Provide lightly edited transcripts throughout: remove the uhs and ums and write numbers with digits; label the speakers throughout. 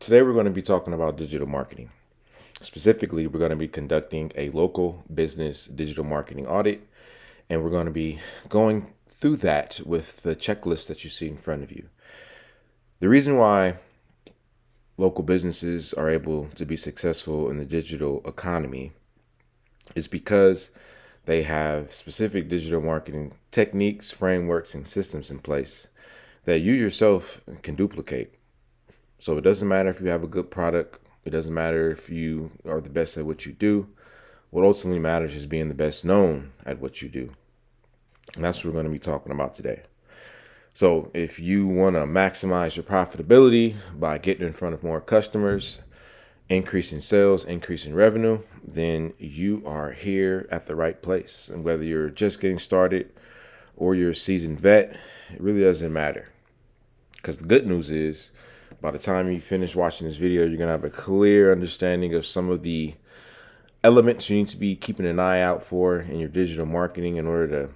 Speaker 1: Today we're going to be talking about digital marketing. Specifically, we're going to be conducting a local business digital marketing audit, and we're going to be going through that with the checklist that you see in front of you. The reason why local businesses are able to be successful in the digital economy is because they have specific digital marketing techniques, frameworks, and systems in place that you yourself can duplicate. So it doesn't matter if you have a good product. It doesn't matter if you are the best at what you do. What ultimately matters is being the best known at what you do. And that's what we're going to be talking about today. So if you want to maximize your profitability by getting in front of more customers, increasing sales, increasing revenue, then you are here at the right place. And whether you're just getting started or you're a seasoned vet, it really doesn't matter. Because the good news is, by the time you finish watching this video, you're going to have a clear understanding of some of the elements you need to be keeping an eye out for in your digital marketing in order to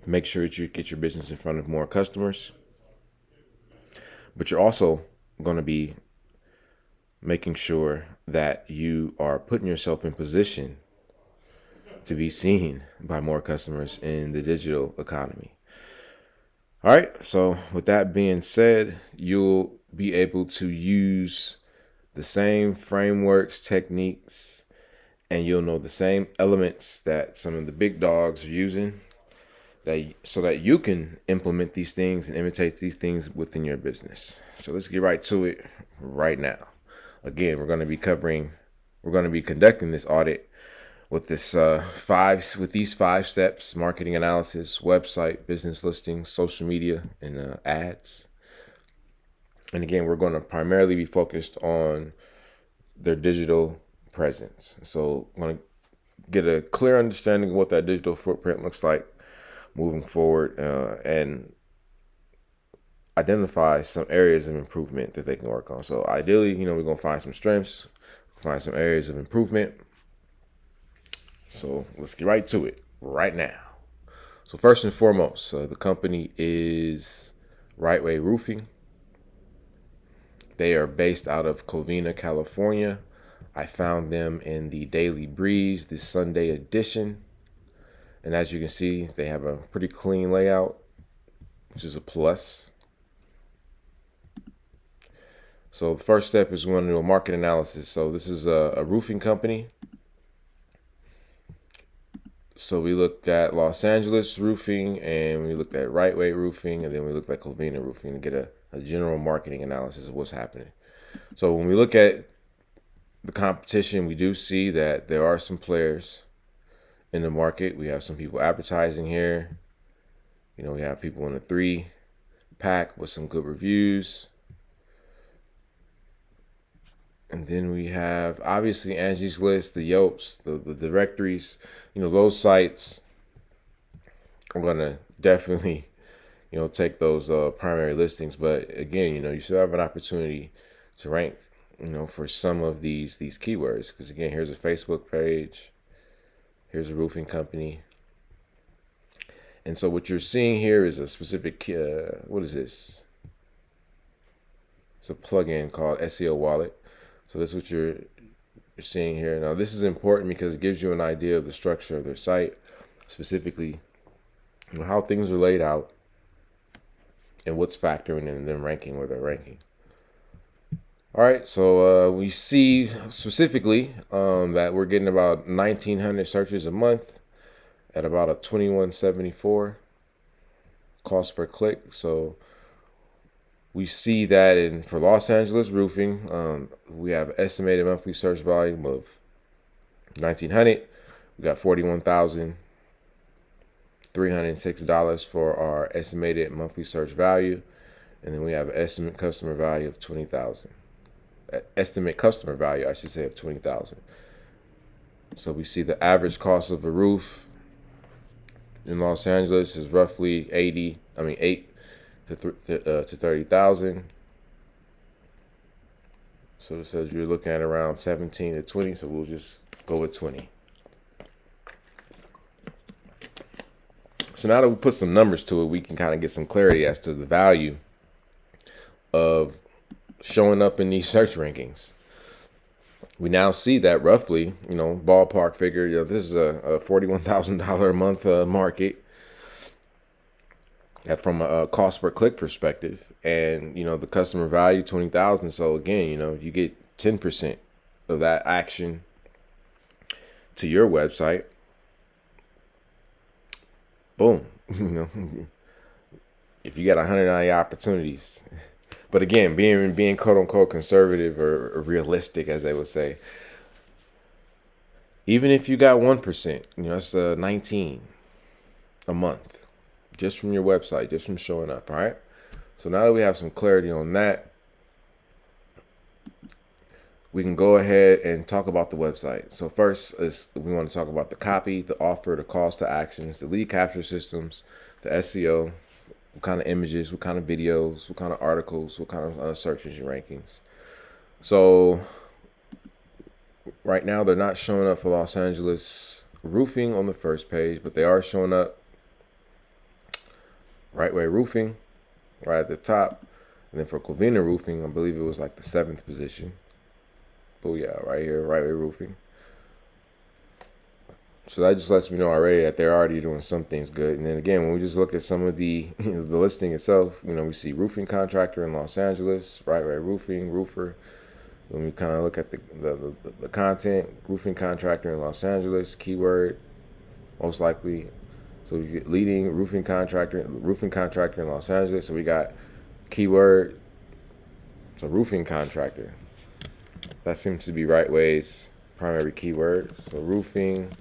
Speaker 1: make sure that you get your business in front of more customers. But you're also going to be making sure that you are putting yourself in position to be seen by more customers in the digital economy. All right, so with that being said, you'll be able to use the same frameworks, techniques, and you'll know the same elements that some of the big dogs are using, so that you can implement these things and imitate these things within your business. So let's get right to it right now. Again, we're going to be conducting this audit with these 5 steps: marketing analysis, website, business listings, social media, and ads. And again, we're going to primarily be focused on their digital presence. So I'm going to get a clear understanding of what that digital footprint looks like moving forward, and identify some areas of improvement that they can work on. So ideally, we're going to find some strengths, find some areas of improvement. So let's get right to it right now. So first and foremost, the company is Rightway Roofing. They are based out of Covina, California. I found them in the Daily Breeze, the Sunday edition. And as you can see, they have a pretty clean layout, which is a plus. So the first step is we want to do a market analysis. So this is a roofing company. So we looked at Los Angeles roofing, and we looked at Rightway roofing, and then we looked at Covina roofing to get a general marketing analysis of what's happening. So when we look at the competition, we do see that there are some players in the market. We have some people advertising here. We have people in the 3-pack with some good reviews. And then we have, obviously, Angie's List, the Yelps, the directories. Those sites are going to definitely, take those primary listings. But again, you still have an opportunity to rank, for some of these keywords. Because again, here's a Facebook page. Here's a roofing company. And so what you're seeing here is a specific, what is this? It's a plugin called SEO Wallet. So this is what you're seeing here. Now, this is important because it gives you an idea of the structure of their site, specifically how things are laid out and what's factoring in them ranking where they're ranking. All right, so we see specifically that we're getting about 1,900 searches a month at about a $21.74 cost per click. So we see that for Los Angeles roofing, we have estimated monthly search volume of 1,900. We got $41,306 for our estimated monthly search value, and then we have estimate customer value of 20,000. Estimate customer value, I should say, of 20,000. So we see the average cost of a roof in Los Angeles is roughly 8 to 30,000. So it says you're looking at around 17 to 20. So we'll just go with 20. So now that we put some numbers to it, we can kind of get some clarity as to the value of showing up in these search rankings. We now see that roughly, ballpark figure, this is a $41,000 a month market from a cost per click perspective, and the customer value 20,000. So again, you get 10% of that action to your website. Boom. If you got 190 opportunities, but again, being quote unquote conservative or realistic, as they would say, even if you got 1%, that's 19 a month just from your website, just from showing up. All right. So now that we have some clarity on that, we can go ahead and talk about the website. So first we want to talk about the copy, the offer, the calls to actions, the lead capture systems, the SEO, what kind of images, what kind of videos, what kind of articles, what kind of search engine rankings. So right now they're not showing up for Los Angeles roofing on the first page, but they are showing up Rightway roofing right at the top. And then for Covina roofing, I believe it was like the 7th position. Booyah, right here, Rightway roofing. So that just lets me know already that they're already doing some things good. And then again, when we just look at some of the the listing itself, we see roofing contractor in Los Angeles, Rightway roofing, roofer. When we kind of look at the content, roofing contractor in Los Angeles, keyword, most likely. So we get leading roofing contractor in Los Angeles. So we got keyword, so roofing contractor. That seems to be Rightway's primary keyword. So roofing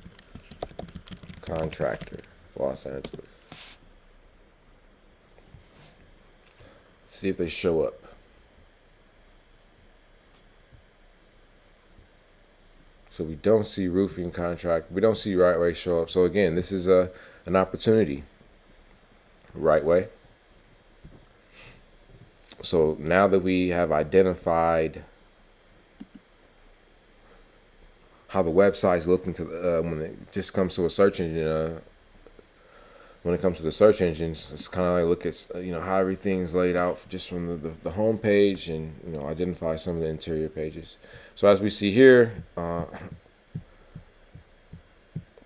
Speaker 1: contractor, Los Angeles. Let's see if they show up. So we don't see roofing contract. We don't see Rightway show up. So again, this is an opportunity. Rightway. So now that we have identified how the website's looking to when it just comes to a search engine, when it comes to the search engines, it's kind of like look at how everything's laid out just from the home page, and identify some of the interior pages. So as we see here,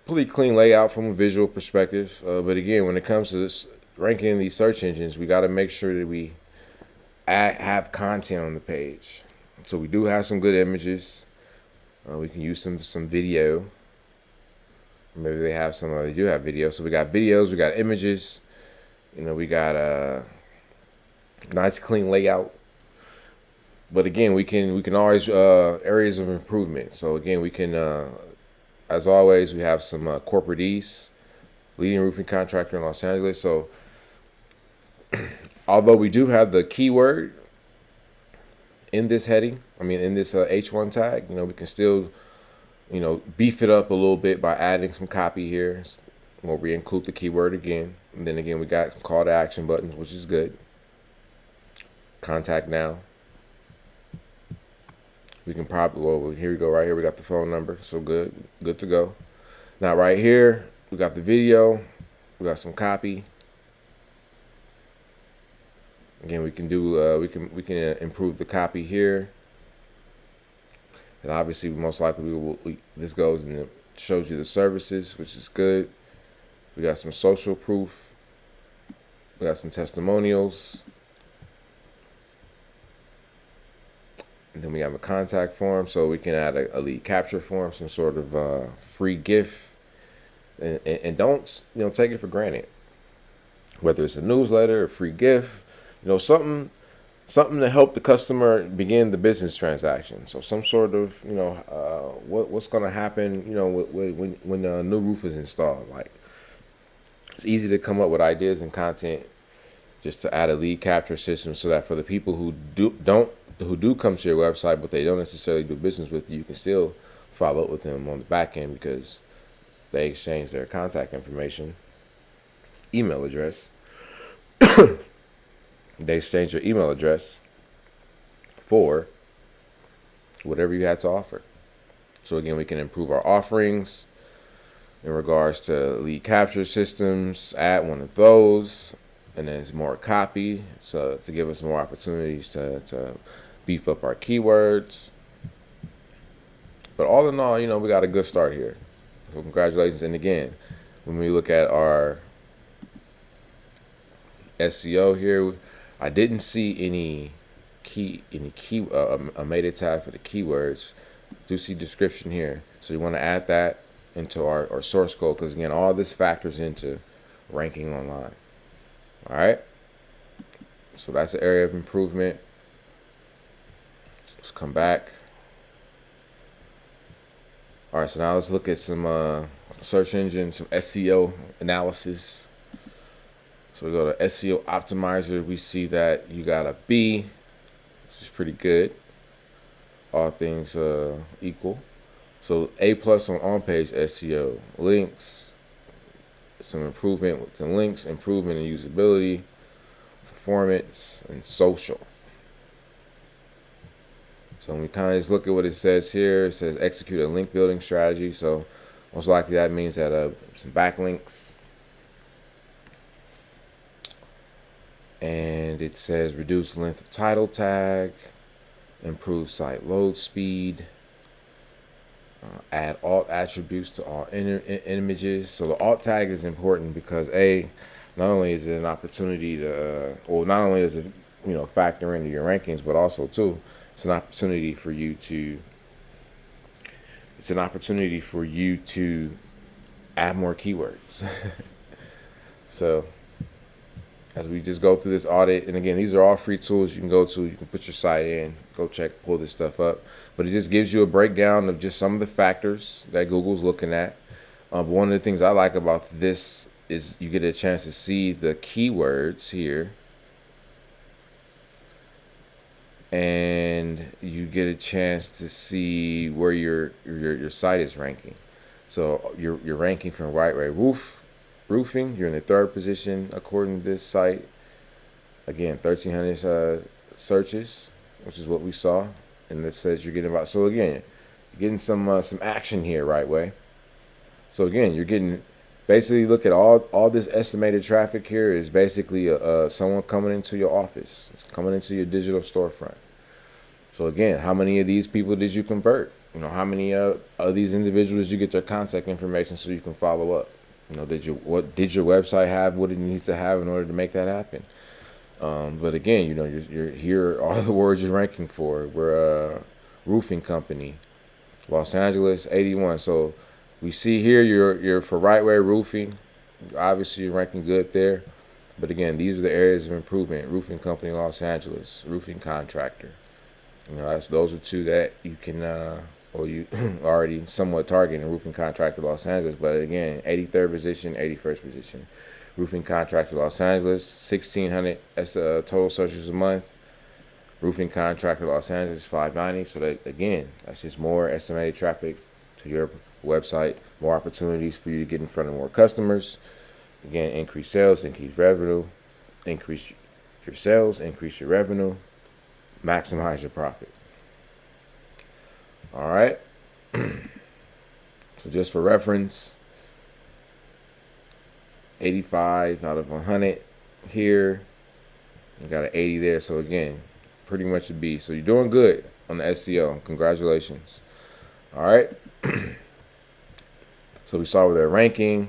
Speaker 1: pretty clean layout from a visual perspective. But again, when it comes to this ranking in these search engines, we got to make sure that we have content on the page. So we do have some good images. We can use some video. Maybe they have some. They do have video. So we got videos. We got images. We got a nice clean layout. But again, we can always areas of improvement. So again, we can, as always, we have some corporate ease, leading roofing contractor in Los Angeles. So although we do have the keyword in this heading, in this H1 tag, we can still, beef it up a little bit by adding some copy here, where we include the keyword again. And then again, we got call to action buttons, which is good. Contact now. We can probably, here we go, right here, we got the phone number. So good to go. Now right here, we got the video, we got some copy. Again, we can do, we can improve the copy here. And obviously, most likely, this goes and it shows you the services, which is good. We got some social proof. We got some testimonials. And then we have a contact form, so we can add a lead capture form, some sort of free gift. And don't take it for granted. Whether it's a newsletter, a free gift, something to help the customer begin the business transaction. So some sort of, what's going to happen, when a new roof is installed. Like, it's easy to come up with ideas and content just to add a lead capture system, so that for the people who do come to your website, but they don't necessarily do business with you, you can still follow up with them on the back end, because they exchange their contact information, email address. They exchange your email address for whatever you had to offer. So again, we can improve our offerings in regards to lead capture systems, add one of those, and then it's more copy, so to give us more opportunities to beef up our keywords. But all in all, we got a good start here. So congratulations. And again, when we look at our SEO here, I didn't see any a meta tag for the keywords. Do see description here, so you want to add that into our source code, because again, all this factors into ranking online. All right, so that's an area of improvement. Let's come back. All right, so now let's look at some search engine, some SEO analysis. So we go to SEO optimizer. We see that you got a B, which is pretty good, all things equal. So A+ on page SEO, links, some improvement with the links, improvement in usability, performance, and social. So when we kind of just look at what it says here, it says execute a link building strategy. So most likely that means that some backlinks. And it says reduce length of title tag, improve site load speed, add alt attributes to all images. So the alt tag is important because not only is it an opportunity to, not only does it factor into your rankings, but also too, it's an opportunity for you to add more keywords. So as we just go through this audit, and again, these are all free tools you can go to. You can put your site in, go check, pull this stuff up. But it just gives you a breakdown of just some of the factors that Google's looking at. But one of the things I like about this is you get a chance to see the keywords here. And you get a chance to see where your site is ranking. So you're ranking from Rightway roofing. You're in the 3rd position according to this site. Again, 1,300 searches, which is what we saw. And this says you're getting about. So again, you're getting some action here, Rightway. So again, you're getting basically, look at all this estimated traffic here is basically someone coming into your office. It's coming into your digital storefront. So again, how many of these people did you convert? How many of these individuals did you get their contact information so you can follow up? Did your website have what it needs to have in order to make that happen? But again, you're here. All the words you're ranking for. We're a roofing company, Los Angeles, 81. So we see here you're for Rightway roofing. Obviously, you're ranking good there. But again, these are the areas of improvement: roofing company, Los Angeles, roofing contractor. Those are two that you can, you already somewhat targeting, roofing contractor, Los Angeles. But again, 83rd position, 81st position. Roofing contractor, Los Angeles, 1,600 total searches a month. Roofing contractor, Los Angeles, 590. So that's just more estimated traffic to your website, more opportunities for you to get in front of more customers. Again, increase sales, increase revenue, increase your sales, increase your revenue, maximize your profit. All right. So just for reference, 85 out of 100 here. You got an 80 there. So again, pretty much a B. So you're doing good on the SEO. Congratulations. All right. So we saw with their ranking.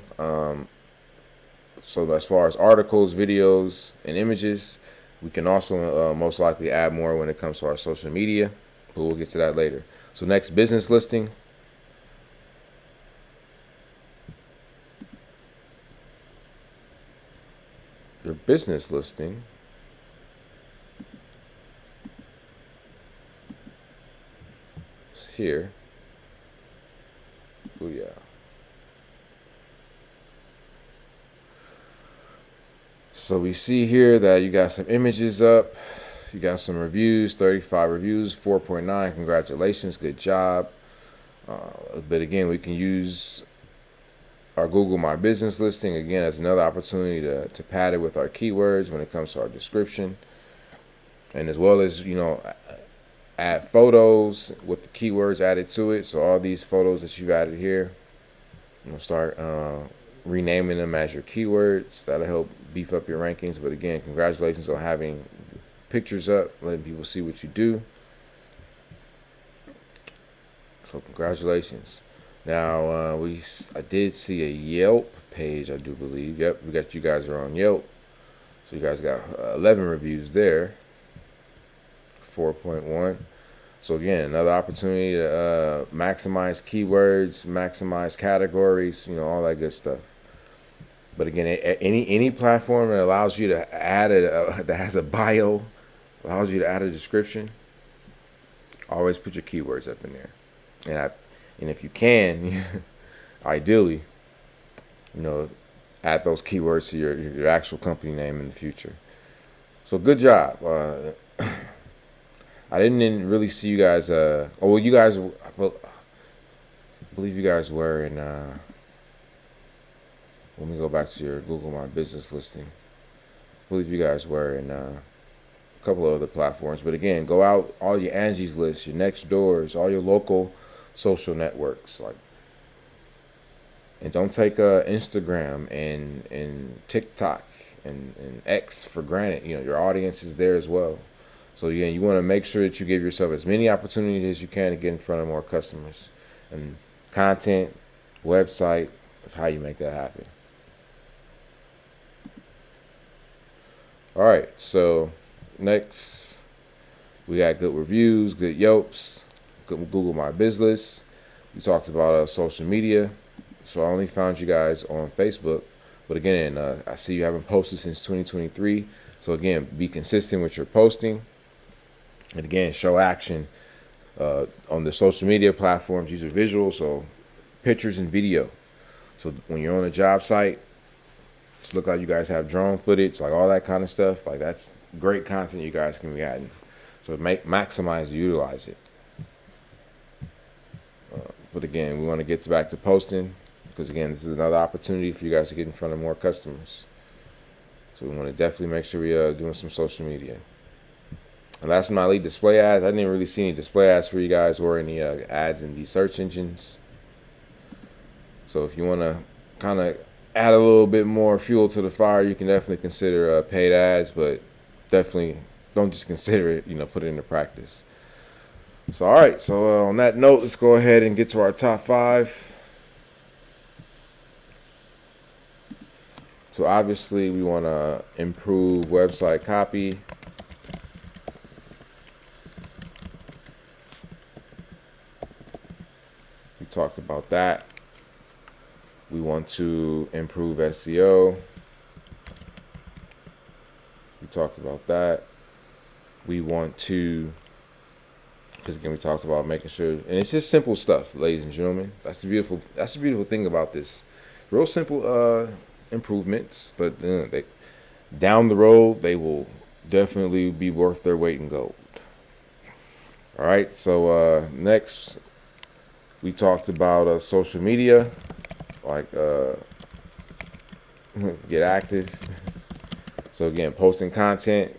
Speaker 1: So as far as articles, videos, and images, we can also most likely add more when it comes to our social media, but we'll get to that later. So next, business listing. Your business listing is here. Booyah. So we see here that you got some images up. You got some reviews, 35 reviews, 4.9. Congratulations, good job. But again, we can use our Google My Business listing again as another opportunity to pad it with our keywords when it comes to our description, and as well as add photos with the keywords added to it. So all these photos that you've added here, start renaming them as your keywords. That'll help beef up your rankings. But again, congratulations on having pictures up, letting people see what you do. So congratulations. Now I did see a Yelp page, I do believe. Yep, we got you guys are on Yelp. So you guys got 11 reviews there. 4.1. So again, another opportunity to maximize keywords, maximize categories, all that good stuff. But again, any platform that allows you to add that has a bio, allows you to add a description, always put your keywords up in there. And if you can, ideally, add those keywords to your actual company name in the future. So good job. I didn't really see you guys. I believe you guys were in. Let me go back to your Google My Business listing. I believe you guys were in a couple of other platforms. But again, go out all your Angie's lists, your Next Doors, all your local social networks, and don't take Instagram and TikTok and X for granted. Your audience is there as well. So again, you want to make sure that you give yourself as many opportunities as you can to get in front of more customers. And content, website, is how you make that happen. All right, so next we got good reviews, good Yelps, good Google My Business. We talked about social media. So I only found you guys on Facebook. But again, I see you haven't posted since 2023. So again, be consistent with your posting. And again, show action on the social media platforms. Use a visual, so pictures and video. So when you're on a job site, just look like you guys have drone footage, like all that kind of stuff. Like that's great content you guys can be adding. So maximize, utilize it. But again, we want to get back to posting because again, this is another opportunity for you guys to get in front of more customers. So we want to definitely make sure we are doing some social media. And last but not least, display ads. I didn't really see any display ads for you guys or any ads in the search engines. So if you want to kind of add a little bit more fuel to the fire, you can definitely consider paid ads, but definitely don't just consider it, put it into practice. So, all right. So on that note, let's go ahead and get to our top 5. So obviously we want to improve website copy. We talked about that. We want to improve SEO. We talked about that. We want to, because again, we talked about making sure, and it's just simple stuff, ladies and gentlemen. That's the beautiful thing about this. Real simple improvements, but down the road, they will definitely be worth their weight in gold. All right, so next, we talked about social media. Get active. So again, posting content,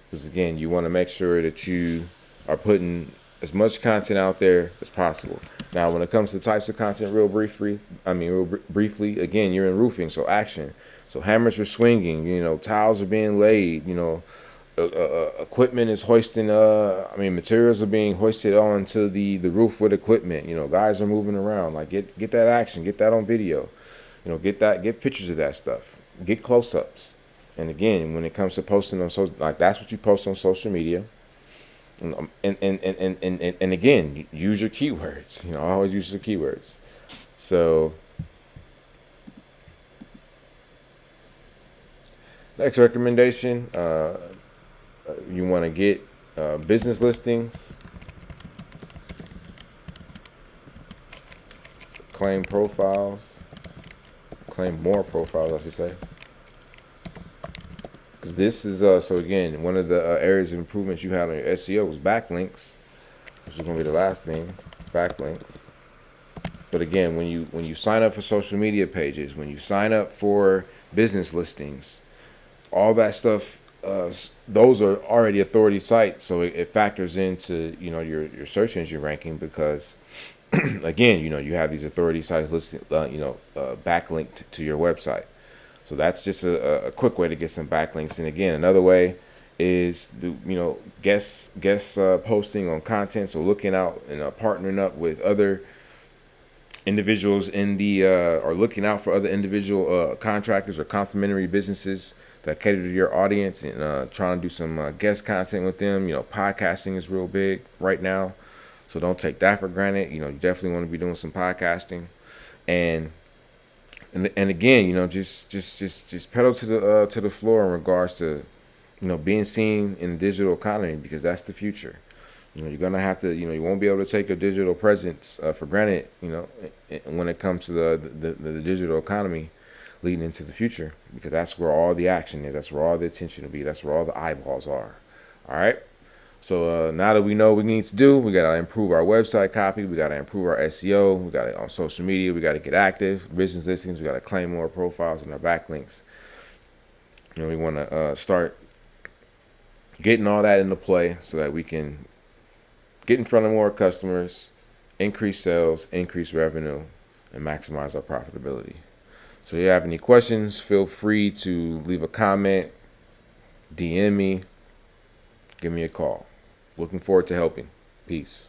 Speaker 1: because again, you want to make sure that you are putting as much content out there as possible. Now, when it comes to types of content, real briefly, again, you're in roofing, so action. So hammers are swinging, tiles are being laid, equipment is hoisting, materials are being hoisted onto the roof with equipment. Guys are moving around. Like get that action, get that on video. Get pictures of that stuff. Get close-ups. And again, when it comes to posting on social, like that's what you post on social media. And again, use your keywords. Always use your keywords. So next recommendation, you want to get business listings, claim more profiles, I should say. Because this is, so again, one of the areas of improvements you had on your SEO was backlinks, which is going to be the last thing, backlinks. But again, when you sign up for social media pages, when you sign up for business listings, all that stuff, those are already authority sites, so it factors into your search engine ranking because again you have these authority sites listed backlinked to your website. So that's just a quick way to get some backlinks. And again, another way is the guest posting on content. So looking out and partnering up with other individuals in the or looking out for other individual contractors or complementary businesses that cater to your audience, and trying to do some guest content with them. Podcasting is real big right now, so don't take that for granted. You definitely want to be doing some podcasting, and and again, just pedal to the floor in regards to being seen in the digital economy, because that's the future. You're gonna have to, you won't be able to take your digital presence for granted. When it comes to the digital economy leading into the future, because that's where all the action is. That's where all the attention will be. That's where all the eyeballs are. All right. So now that we know what we need to do, we gotta improve our website copy. We gotta improve our SEO. We gotta on social media. We gotta get active. Business listings. We gotta claim more profiles and our backlinks. We want to start getting all that into play so that we can get in front of more customers, increase sales, increase revenue, and maximize our profitability. So if you have any questions, feel free to leave a comment, DM me, give me a call. Looking forward to helping. Peace.